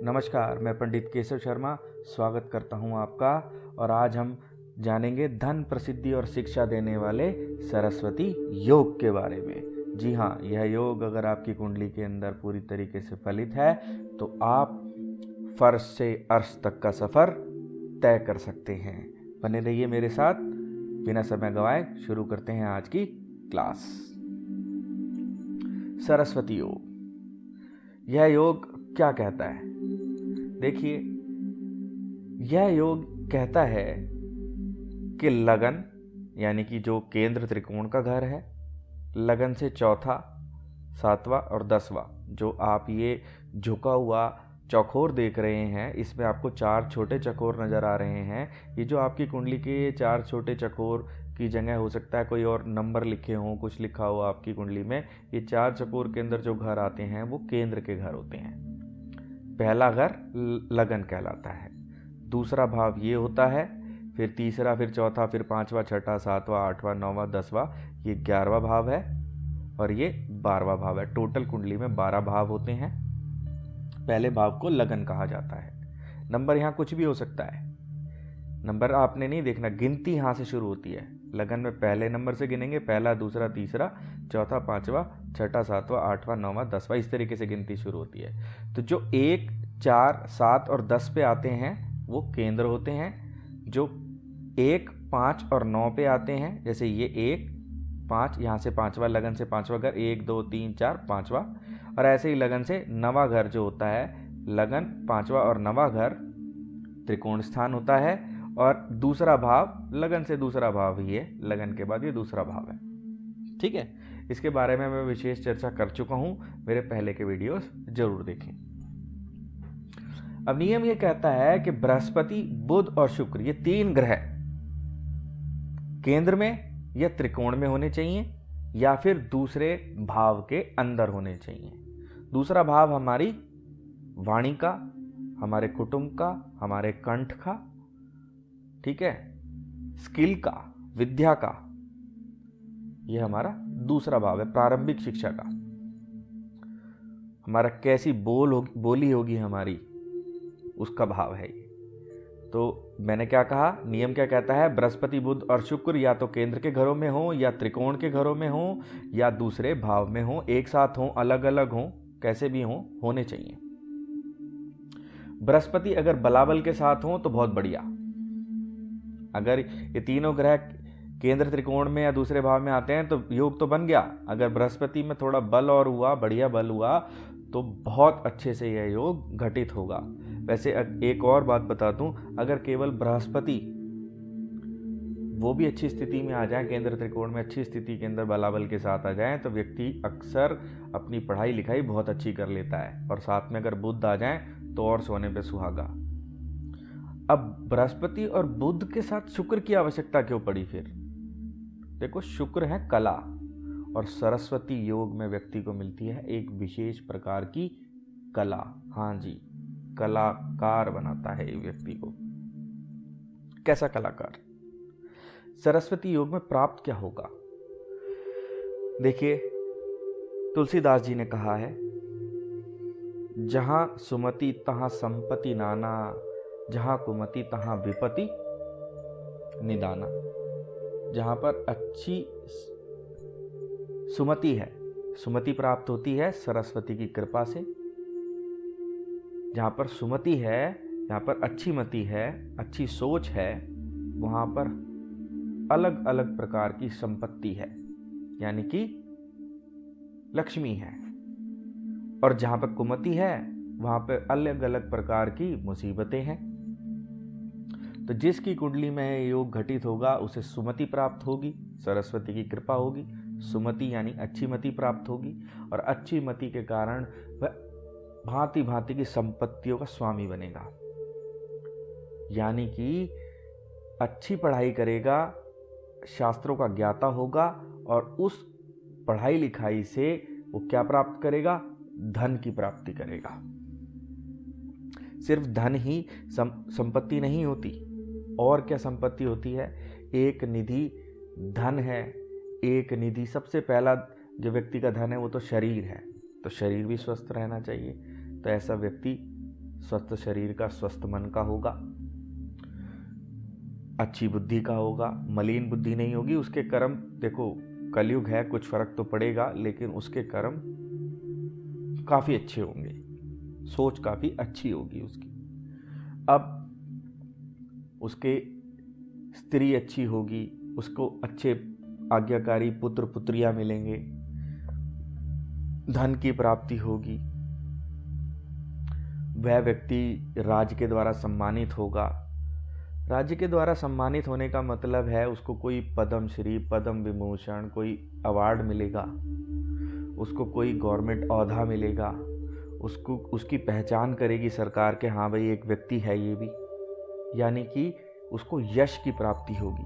नमस्कार, मैं पंडित केशव शर्मा स्वागत करता हूं आपका। और आज हम जानेंगे धन, प्रसिद्धि और शिक्षा देने वाले सरस्वती योग के बारे में। जी हाँ, यह योग अगर आपकी कुंडली के अंदर पूरी तरीके से फलित है तो आप फर्श से अर्श तक का सफ़र तय कर सकते हैं। बने रहिए मेरे साथ। बिना समय गंवाए शुरू करते हैं आज की क्लास। सरस्वती योग। यह योग क्या कहता है? देखिए, यह योग कहता है कि लगन यानी कि जो केंद्र त्रिकोण का घर है, लगन से चौथा, सातवां और 10वां जो आप ये झुका हुआ चौकोर देख रहे हैं, इसमें आपको 4 छोटे चकोर नज़र आ रहे हैं। ये जो आपकी कुंडली के 4 छोटे चकोर की जगह हो सकता है कोई और नंबर लिखे हों, कुछ लिखा हो आपकी कुंडली में। ये 4 चकोर के अंदर जो घर आते हैं वो केंद्र के घर होते हैं। पहला घर लगन कहलाता है, दूसरा भाव ये होता है, फिर तीसरा, फिर चौथा, फिर 5वां, 6वां, 7वां, 8वां, 9वां, 10वां, ये 11वां भाव है और ये 12वां भाव है। टोटल कुंडली में 12 भाव होते हैं। पहले भाव को लगन कहा जाता है। नंबर यहाँ कुछ भी हो सकता है, नंबर आपने नहीं देखना, गिनती यहाँ से शुरू होती है। लगन में पहले नंबर से गिनेंगे, पहला, दूसरा, तीसरा, चौथा, 5वां, 6वां, 7वां, 8वां, 9वां, 10वां, इस तरीके से गिनती शुरू होती है। तो जो 1, 4, 7 और 10 पे आते हैं वो केंद्र होते हैं। जो 1, 5 और 9 पे आते हैं, जैसे ये 1, 5, यहाँ से 5वां लगन से 5वां घर, 1, 2, 3, 4, 5वां, और ऐसे ही लगन से 9वां घर जो होता है, लगन 5वां और 9वां घर त्रिकोण स्थान होता है। और दूसरा भाव लगन से दूसरा भाव ही है, लगन के बाद ये दूसरा भाव है। ठीक है, इसके बारे में मैं विशेष चर्चा कर चुका हूं, मेरे पहले के वीडियोस जरूर देखें। अब नियम ये कहता है कि बृहस्पति, बुध और शुक्र ये 3 ग्रह केंद्र में या त्रिकोण में होने चाहिए या फिर दूसरे भाव के अंदर होने चाहिए। दूसरा भाव हमारी वाणी का, हमारे कुटुंब का, हमारे कंठ का, ठीक है, स्किल का, विद्या का, यह हमारा दूसरा भाव है। प्रारंभिक शिक्षा का, हमारा कैसी बोली होगी हमारी, उसका भाव है ये। तो मैंने क्या कहा, नियम क्या कहता है, बृहस्पति, बुध और शुक्र या तो केंद्र के घरों में हो या त्रिकोण के घरों में हो या दूसरे भाव में हो, एक साथ हो, अलग अलग हो, कैसे भी हो, होने चाहिए। बृहस्पति अगर बलाबल के साथ हो तो बहुत बढ़िया। अगर ये तीनों ग्रह केंद्र त्रिकोण में या दूसरे भाव में आते हैं तो योग तो बन गया। अगर बृहस्पति में थोड़ा बल और हुआ, बढ़िया बल हुआ, तो बहुत अच्छे से यह योग घटित होगा। वैसे एक और बात बता दूं, अगर केवल बृहस्पति वो भी अच्छी स्थिति में आ जाए, केंद्र त्रिकोण में अच्छी स्थिति के अंदर बलाबल के साथ आ जाए, तो व्यक्ति अक्सर अपनी पढ़ाई लिखाई बहुत अच्छी कर लेता है। और साथ में अगर बुध आ जाए तो और सोने पे सुहागा। अब बृहस्पति और बुध के साथ शुक्र की आवश्यकता क्यों पड़ी फिर? देखो, शुक्र है कला, और सरस्वती योग में व्यक्ति को मिलती है एक विशेष प्रकार की कला। हाँ जी, कलाकार बनाता है ये व्यक्ति को। कैसा कलाकार? सरस्वती योग में प्राप्त क्या होगा? देखिए, तुलसीदास जी ने कहा है, जहां सुमति तहां संपत्ति नाना, जहां कुमति तहां विपत्ति निदाना। जहां पर अच्छी सुमति है, सुमति प्राप्त होती है सरस्वती की कृपा से। जहां पर सुमति है, जहां पर अच्छी मति है, अच्छी सोच है, वहां पर अलग अलग प्रकार की संपत्ति है, यानी कि लक्ष्मी है। और जहां पर कुमति है, वहां पर अलग अलग प्रकार की मुसीबतें हैं। तो जिसकी कुंडली में योग घटित होगा उसे सुमति प्राप्त होगी, सरस्वती की कृपा होगी। सुमति यानी अच्छी मति प्राप्त होगी, और अच्छी मति के कारण वह भांति भांति की संपत्तियों का स्वामी बनेगा। यानी कि अच्छी पढ़ाई करेगा, शास्त्रों का ज्ञाता होगा, और उस पढ़ाई लिखाई से वो क्या प्राप्त करेगा? धन की प्राप्ति करेगा। सिर्फ धन ही संपत्ति नहीं होती, और क्या संपत्ति होती है? एक निधि धन है। एक निधि, सबसे पहला जो व्यक्ति का धन है वो तो शरीर है, तो शरीर भी स्वस्थ रहना चाहिए। तो ऐसा व्यक्ति स्वस्थ शरीर का, स्वस्थ मन का होगा, अच्छी बुद्धि का होगा, मलिन बुद्धि नहीं होगी। उसके कर्म, देखो कलयुग है, कुछ फर्क तो पड़ेगा, लेकिन उसके कर्म काफ़ी अच्छे होंगे, सोच काफ़ी अच्छी होगी उसकी। अब उसके स्त्री अच्छी होगी, उसको अच्छे आज्ञाकारी पुत्र पुत्रियां मिलेंगे, धन की प्राप्ति होगी, वह व्यक्ति राज्य के द्वारा सम्मानित होगा। राज्य के द्वारा सम्मानित होने का मतलब है उसको कोई पद्म श्री, पद्म विभूषण, कोई अवार्ड मिलेगा, उसको कोई गवर्नमेंट औहदा मिलेगा, उसको उसकी पहचान करेगी सरकार के, हाँ भाई एक व्यक्ति है ये भी, यानी कि उसको यश की प्राप्ति होगी।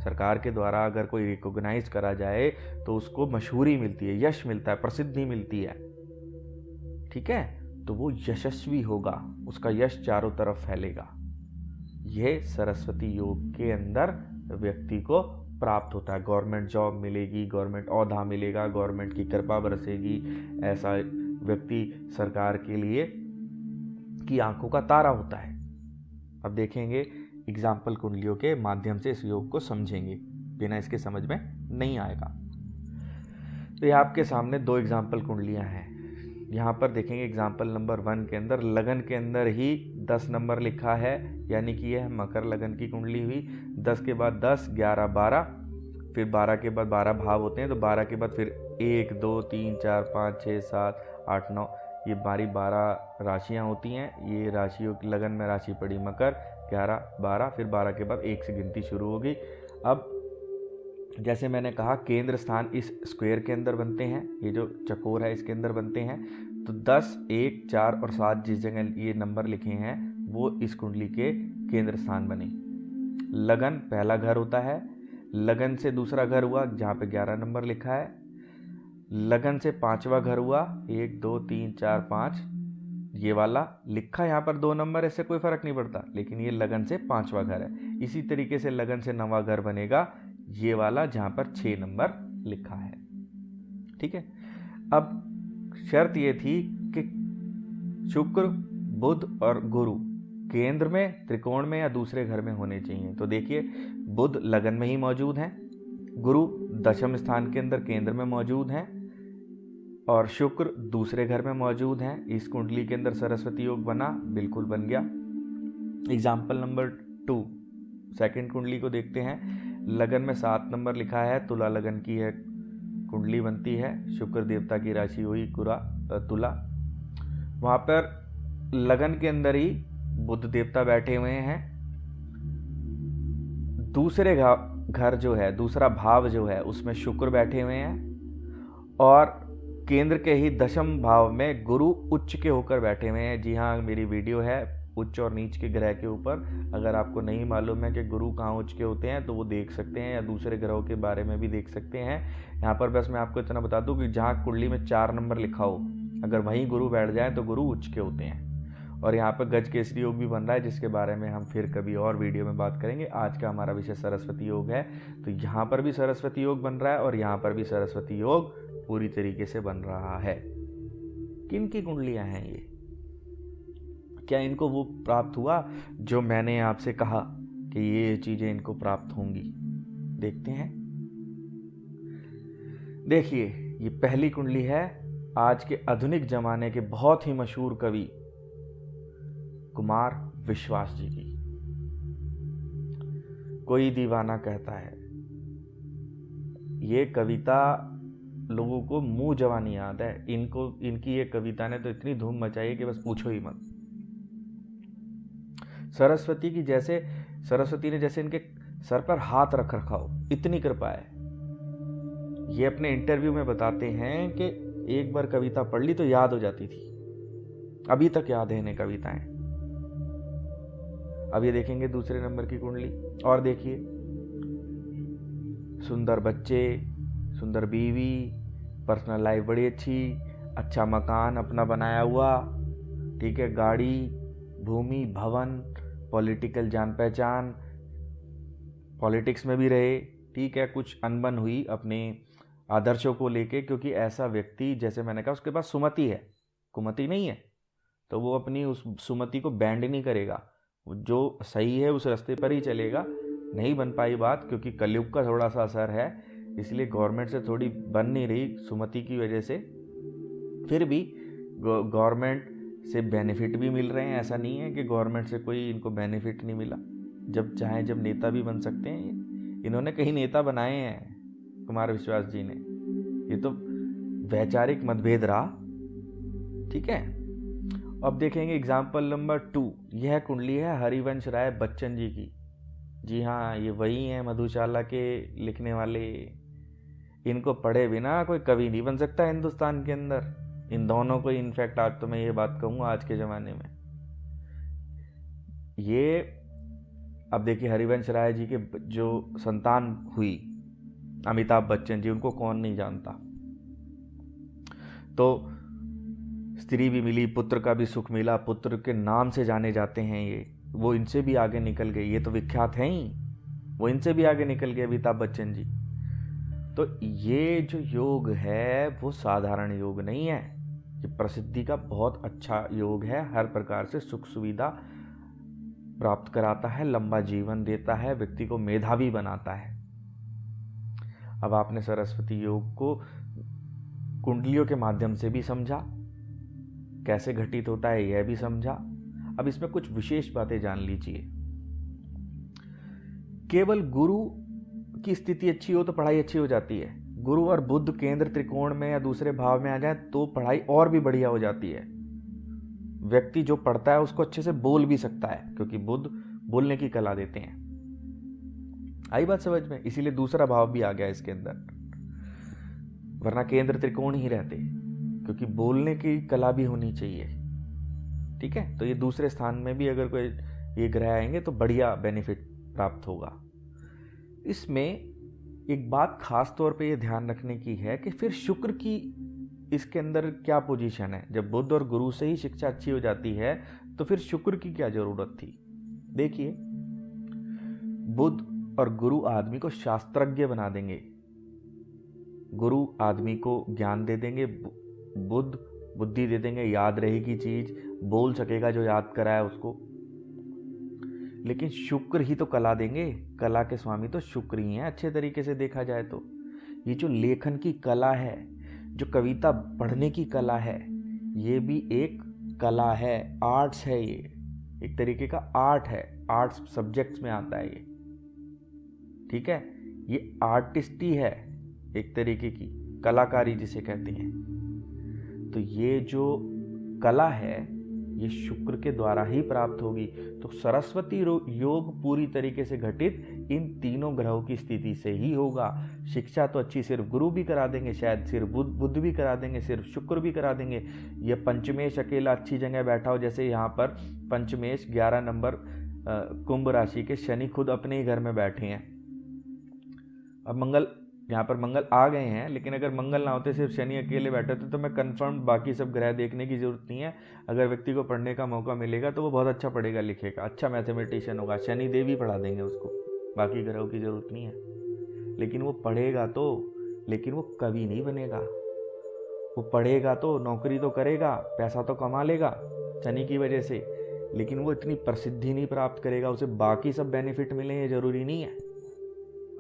सरकार के द्वारा अगर कोई रिकॉग्नाइज करा जाए तो उसको मशहूरी मिलती है, यश मिलता है, प्रसिद्धि मिलती है, ठीक है, तो वो यशस्वी होगा, उसका यश चारों तरफ फैलेगा। यह सरस्वती योग के अंदर व्यक्ति को प्राप्त होता है। गवर्नमेंट जॉब मिलेगी, गवर्नमेंट औहदा मिलेगा, गवर्नमेंट की कृपा बरसेगी, ऐसा व्यक्ति सरकार के लिए की आंखों का तारा होता है। अब देखेंगे एग्जाम्पल कुंडलियों के माध्यम से इस योग को समझेंगे, बिना इसके समझ में नहीं आएगा। तो ये आपके सामने 2 एग्जाम्पल कुंडलियां हैं। यहाँ पर देखेंगे एग्जाम्पल नंबर 1 के अंदर लगन के अंदर ही 10 नंबर लिखा है, यानी कि यह मकर लगन की कुंडली हुई। 10 के बाद 10, 11, 12, फिर 12 के बाद 12 भाव होते हैं, तो 12 के बाद फिर 1, 2, 3, 4, 5, 6, 7, 8, 9, ये हमारी 12 राशियाँ होती हैं। ये राशियों की लगन में राशि पड़ी मकर, 11, 12, फिर 12 के बाद 1 से गिनती शुरू होगी। अब जैसे मैंने कहा केंद्र स्थान इस स्क्वायर के अंदर बनते हैं, ये जो चकोर है इसके अंदर बनते हैं, तो 10, 1, 4 और 7 जिस जगह ये नंबर लिखे हैं वो इस कुंडली के केंद्र स्थान बने। लगन पहला घर होता है, लगन से दूसरा घर हुआ जहाँ पे 11 नंबर लिखा है, लगन से 5वां घर हुआ, 1, 2, 3, 4, 5, ये वाला लिखा यहाँ पर 2 नंबर, इससे कोई फर्क नहीं पड़ता, लेकिन ये लगन से 5वां घर है। इसी तरीके से लगन से 9वां घर बनेगा, ये वाला जहां पर 6 नंबर लिखा है, ठीक है। अब शर्त ये थी कि शुक्र, बुध और गुरु केंद्र में, त्रिकोण में या दूसरे घर में होने चाहिए। तो देखिए बुध लगन में ही मौजूद हैं, गुरु दशम स्थान के अंदर केंद्र में मौजूद हैं, और शुक्र दूसरे घर में मौजूद हैं। इस कुंडली के अंदर सरस्वती योग बना, बिल्कुल बन गया। एग्जाम्पल नंबर 2 सेकंड कुंडली को देखते हैं। लगन में 7 नंबर लिखा है, तुला लगन की है कुंडली बनती है, शुक्र देवता की राशि हुई तुला। वहां पर लगन के अंदर ही बुध देवता बैठे हुए हैं। दूसरे घर जो है, दूसरा भाव जो है उसमें शुक्र बैठे हुए हैं, और केंद्र के ही दशम भाव में गुरु उच्च के होकर बैठे हुए हैं। जी हाँ, मेरी वीडियो है उच्च और नीच के ग्रह के ऊपर, अगर आपको नहीं मालूम है कि गुरु कहाँ उच्च के होते हैं तो वो देख सकते हैं, या दूसरे ग्रहों के बारे में भी देख सकते हैं। यहाँ पर बस मैं आपको इतना बता दूं कि जहाँ कुंडली में 4 नंबर लिखा हो, अगर वहीं गुरु बैठ जाए तो गुरु उच्च के होते हैं। और यहाँ पर गज केसरी योग भी बन रहा है, जिसके बारे में हम फिर कभी और वीडियो में बात करेंगे। आज का हमारा विषय सरस्वती योग है, तो यहाँ पर भी सरस्वती योग बन रहा है और यहाँ पर भी सरस्वती योग पूरी तरीके से बन रहा है। किन की कुंडलियाँ हैं ये? क्या इनको वो प्राप्त हुआ जो मैंने आपसे कहा कि ये चीजें इनको प्राप्त होंगी? देखते हैं। देखिए ये पहली कुंडली है आज के आधुनिक जमाने के बहुत ही मशहूर कवि कुमार विश्वास जी की। कोई दीवाना कहता है, ये कविता लोगों को मुंह जवानी याद है। इनकी ये कविता ने तो इतनी धूम मचाई है कि बस पूछो ही मत। सरस्वती ने जैसे इनके सर पर हाथ रख रखा हो, इतनी कृपा है। ये अपने इंटरव्यू में बताते हैं कि एक बार कविता पढ़ ली तो याद हो जाती थी, अभी तक याद है इन्हें कविताएं। अब ये देखेंगे दूसरे नंबर की कुंडली, और देखिए सुंदर बच्चे, सुंदर बीवी, पर्सनल लाइफ बड़ी अच्छी, अच्छा मकान अपना बनाया हुआ, ठीक है, गाड़ी, भूमि, भवन, पॉलिटिकल जान पहचान, पॉलिटिक्स में भी रहे, ठीक है, कुछ अनबन हुई अपने आदर्शों को लेके, क्योंकि ऐसा व्यक्ति जैसे मैंने कहा उसके पास सुमति है, कुमति नहीं है, तो वो अपनी उस सुमति को बैंड नहीं करेगा, जो सही है उस रास्ते पर ही चलेगा। नहीं बन पाई बात, क्योंकि कलयुग का थोड़ा सा असर है, इसलिए गवर्नमेंट से थोड़ी बन नहीं रही सुमति की वजह से। फिर भी गवर्नमेंट से बेनिफिट भी मिल रहे हैं, ऐसा नहीं है कि गवर्नमेंट से कोई इनको बेनिफिट नहीं मिला। जब चाहे जब नेता भी बन सकते हैं। इन्होंने कई नेता बनाए हैं कुमार विश्वास जी ने, ये तो वैचारिक मतभेद रहा। ठीक है, अब देखेंगे एग्जाम्पल नंबर 2। यह कुंडली है हरिवंश राय बच्चन जी की। जी हाँ, ये वही हैं मधुशाला के लिखने वाले। इनको पढ़े बिना कोई कवि नहीं बन सकता हिंदुस्तान के अंदर। इन दोनों को इनफैक्ट आज तो मैं ये बात कहूँगा, आज के ज़माने में ये, अब देखिए हरिवंश राय जी के जो संतान हुई अमिताभ बच्चन जी, उनको कौन नहीं जानता। तो स्त्री भी मिली, पुत्र का भी सुख मिला, पुत्र के नाम से जाने जाते हैं ये। वो इनसे भी आगे निकल गए, ये तो विख्यात हैं ही, वो इनसे भी आगे निकल गए अमिताभ बच्चन जी। तो ये जो योग है वो साधारण योग नहीं है, ये प्रसिद्धि का बहुत अच्छा योग है। हर प्रकार से सुख सुविधा प्राप्त कराता है, लंबा जीवन देता है, व्यक्ति को मेधावी बनाता है। अब आपने सरस्वती योग को कुंडलियों के माध्यम से भी समझा, कैसे घटित होता है यह भी समझा। अब इसमें कुछ विशेष बातें जान लीजिए। केवल गुरु की स्थिति अच्छी हो तो पढ़ाई अच्छी हो जाती है। गुरु और बुध केंद्र त्रिकोण में या दूसरे भाव में आ जाए तो पढ़ाई और भी बढ़िया हो जाती है। व्यक्ति जो पढ़ता है उसको अच्छे से बोल भी सकता है, क्योंकि बुध बोलने की कला देते हैं। आई बात समझ में? इसीलिए दूसरा भाव भी आ गया इसके अंदर, वरना केंद्र त्रिकोण ही रहते, क्योंकि बोलने की कला भी होनी चाहिए। ठीक है, तो ये दूसरे स्थान में भी अगर कोई ये ग्रह आएंगे तो बढ़िया बेनिफिट प्राप्त होगा। इसमें एक बात खास तौर पे ये ध्यान रखने की है कि फिर शुक्र की इसके अंदर क्या पोजीशन है। जब बुध और गुरु से ही शिक्षा अच्छी हो जाती है तो फिर शुक्र की क्या जरूरत थी। देखिए, बुध और गुरु आदमी को शास्त्रज्ञ बना देंगे, गुरु आदमी को ज्ञान दे देंगे, बुध बुद्धि दे देंगे, याद रहेगी चीज, बोल सकेगा जो याद कराया उसको। लेकिन शुक्र ही तो कला देंगे, कला के स्वामी तो शुक्र ही हैं अच्छे तरीके से देखा जाए तो। ये जो लेखन की कला है, जो कविता पढ़ने की कला है, ये भी एक कला है, आर्ट्स है, ये एक तरीके का आर्ट है, आर्ट्स सब्जेक्ट्स में आता है ये। ठीक है, ये आर्टिस्टी है, एक तरीके की कलाकारी जिसे कहते हैं। तो ये जो कला है ये शुक्र के द्वारा ही प्राप्त होगी। तो सरस्वती योग पूरी तरीके से घटित इन तीनों ग्रहों की स्थिति से ही होगा। शिक्षा तो अच्छी सिर्फ गुरु भी करा देंगे, शायद सिर्फ बुध भी करा देंगे, सिर्फ शुक्र भी करा देंगे। ये पंचमेश अकेला अच्छी जगह बैठा हो, जैसे यहाँ पर पंचमेश 11 नंबर कुंभ राशि के शनि खुद अपने ही घर में बैठे हैं। अब मंगल, यहाँ पर मंगल आ गए हैं, लेकिन अगर मंगल ना होते सिर्फ शनि अकेले बैठे थे तो मैं कंफर्म बाकी सब ग्रह देखने की जरूरत नहीं है। अगर व्यक्ति को पढ़ने का मौका मिलेगा तो वो बहुत अच्छा पढ़ेगा लिखेगा, अच्छा मैथमेटिशियन होगा, शनि देव ही पढ़ा देंगे उसको, बाकी ग्रहों की जरूरत नहीं है। लेकिन वो पढ़ेगा तो, लेकिन वो कवि नहीं बनेगा। वो पढ़ेगा तो नौकरी तो करेगा, पैसा तो कमा लेगा शनि की वजह से, लेकिन वो इतनी प्रसिद्धि नहीं प्राप्त करेगा, उसे बाकी सब बेनिफिट मिले ये जरूरी नहीं है।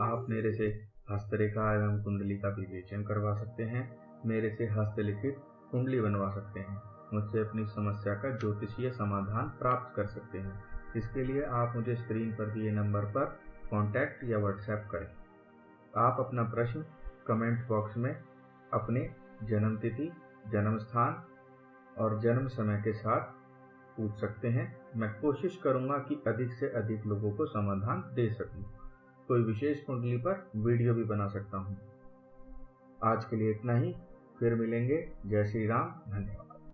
आप मेरे से हस्तरेखा एवं कुंडली का विवेचन करवा सकते हैं, मेरे से हस्तलिखित कुंडली बनवा सकते हैं, मुझसे अपनी समस्या का ज्योतिषीय समाधान प्राप्त कर सकते हैं। इसके लिए आप मुझे स्क्रीन पर दिए नंबर पर कांटेक्ट या व्हाट्सएप करें। आप अपना प्रश्न कमेंट बॉक्स में अपने जन्म तिथि, जन्म स्थान और जन्म समय के साथ पूछ सकते हैं। मैं कोशिश करूंगा कि अधिक से अधिक लोगों को समाधान दे सकूं। कोई विशेष कुंडली पर वीडियो भी बना सकता हूं। आज के लिए इतना ही, फिर मिलेंगे। जय श्री राम, धन्यवाद।